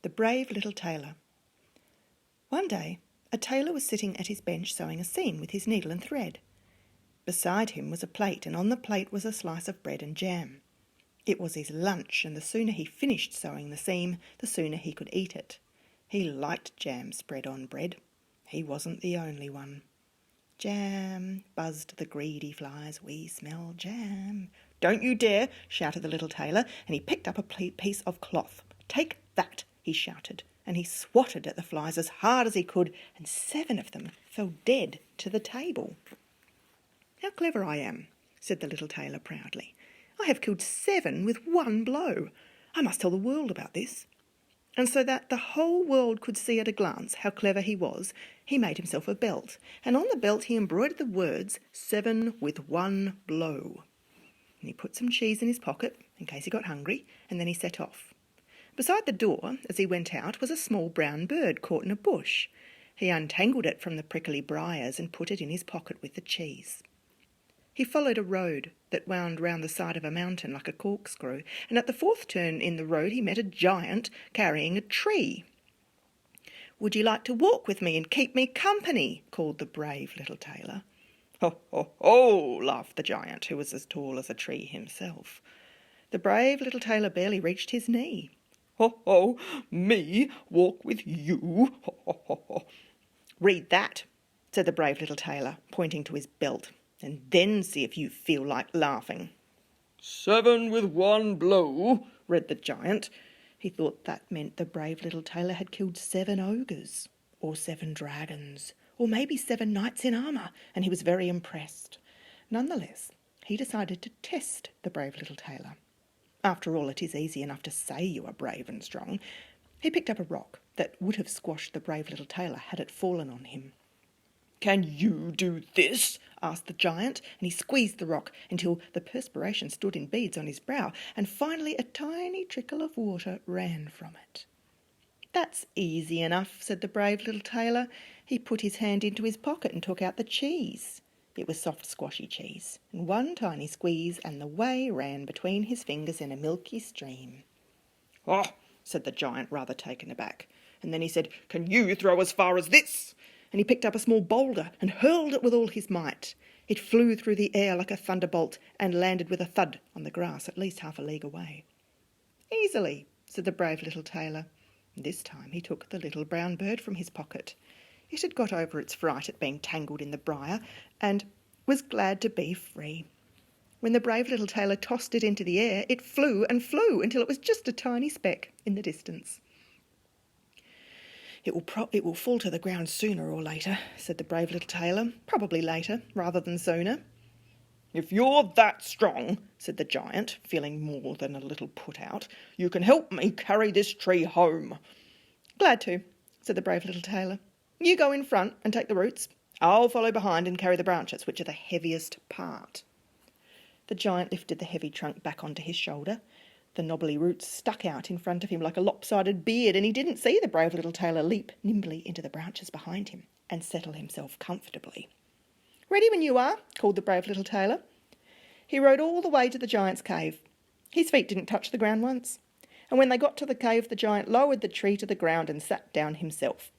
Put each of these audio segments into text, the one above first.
The brave little tailor. One day, a tailor was sitting at his bench sewing a seam with his needle and thread. Beside him was a plate, and on the plate was a slice of bread and jam. It was his lunch, and the sooner he finished sewing the seam, the sooner he could eat it. He liked jam spread on bread. He wasn't the only one. "Jam," buzzed the greedy flies, "we smell jam." "Don't you dare," shouted the little tailor, and he picked up a piece of cloth. "Take that," he shouted, and he swatted at the flies as hard as he could, and 7 of them fell dead to the table. "How clever I am," said the little tailor proudly. "I have killed 7 with 1 blow. I must tell the world about this." And so that the whole world could see at a glance how clever he was, he made himself a belt, and on the belt he embroidered the words 7 with 1 blow. And he put some cheese in his pocket, in case he got hungry, and then he set off. Beside the door, as he went out, was a small brown bird caught in a bush. He untangled it from the prickly briars and put it in his pocket with the cheese. He followed a road that wound round the side of a mountain like a corkscrew, and at the 4th turn in the road he met a giant carrying a tree. "Would you like to walk with me and keep me company?" called the brave little tailor. "Ho, ho, ho!" laughed the giant, who was as tall as a tree himself. The brave little tailor barely reached his knee. "Ho, ho, me walk with you? Ho, ho, ho, ho." "Read that," said the brave little tailor, pointing to his belt, "and then see if you feel like laughing." "7 with 1 blow," read the giant. He thought that meant the brave little tailor had killed 7 ogres, or 7 dragons, or maybe 7 knights in armour, and he was very impressed. Nonetheless, he decided to test the brave little tailor. After all, it is easy enough to say you are brave and strong. He picked up a rock that would have squashed the brave little tailor had it fallen on him. "Can you do this?" asked the giant, and he squeezed the rock until the perspiration stood in beads on his brow, and finally a tiny trickle of water ran from it. "That's easy enough," said the brave little tailor. He put his hand into his pocket and took out the cheese. It was soft, squashy cheese, and one tiny squeeze, and the whey ran between his fingers in a milky stream. "Oh," said the giant, rather taken aback, and then he said, "Can you throw as far as this?" And he picked up a small boulder and hurled it with all his might. It flew through the air like a thunderbolt and landed with a thud on the grass at least half a league away. "Easily," said the brave little tailor. This time he took the little brown bird from his pocket. It had got over its fright at being tangled in the briar and was glad to be free. When the brave little tailor tossed it into the air, it flew and flew until it was just a tiny speck in the distance. It will fall to the ground sooner or later," said the brave little tailor. "Probably later, rather than sooner." "If you're that strong," said the giant, feeling more than a little put out, "you can help me carry this tree home." "Glad to," said the brave little tailor. "You go in front and take the roots. I'll follow behind and carry the branches, which are the heaviest part." The giant lifted the heavy trunk back onto his shoulder. The knobbly roots stuck out in front of him like a lopsided beard, and he didn't see the brave little tailor leap nimbly into the branches behind him and settle himself comfortably. "Ready when you are," called the brave little tailor. He rode all the way to the giant's cave. His feet didn't touch the ground once, and when they got to the cave, the giant lowered the tree to the ground and sat down himself.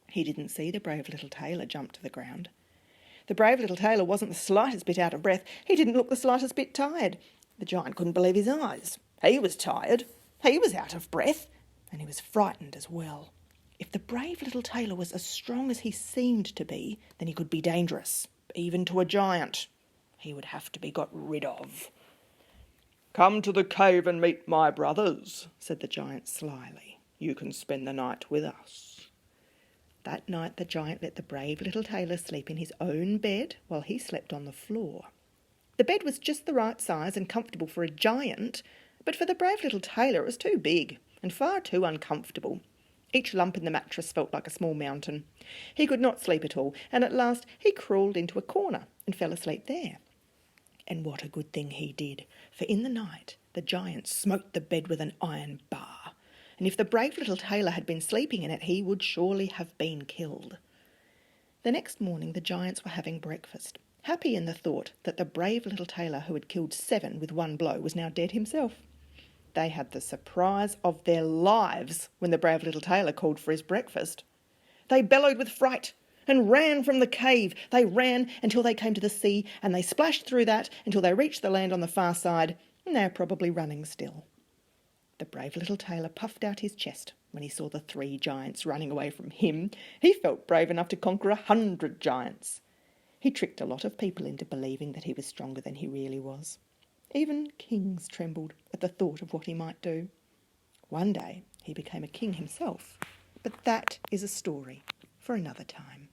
He didn't see the brave little tailor jump to the ground. The brave little tailor wasn't the slightest bit out of breath. He didn't look the slightest bit tired. The giant couldn't believe his eyes. He was tired, he was out of breath, and he was frightened as well. If the brave little tailor was as strong as he seemed to be, then he could be dangerous, even to a giant. He would have to be got rid of. "Come to the cave and meet my brothers," said the giant slyly. "You can spend the night with us." That night the giant let the brave little tailor sleep in his own bed while he slept on the floor. The bed was just the right size and comfortable for a giant, but for the brave little tailor it was too big and far too uncomfortable. Each lump in the mattress felt like a small mountain. He could not sleep at all, and at last he crawled into a corner and fell asleep there. And what a good thing he did, for in the night the giant smote the bed with an iron bar, and if the brave little tailor had been sleeping in it, he would surely have been killed. The next morning the giants were having breakfast, happy in the thought that the brave little tailor who had killed 7 with 1 blow was now dead himself. They had the surprise of their lives when the brave little tailor called for his breakfast. They bellowed with fright and ran from the cave. They ran until they came to the sea, and they splashed through that until they reached the land on the far side, and they're probably running still. The brave little tailor puffed out his chest when he saw the 3 giants running away from him. He felt brave enough to conquer 100 giants. He tricked a lot of people into believing that he was stronger than he really was. Even kings trembled at the thought of what he might do. One day he became a king himself, but that is a story for another time.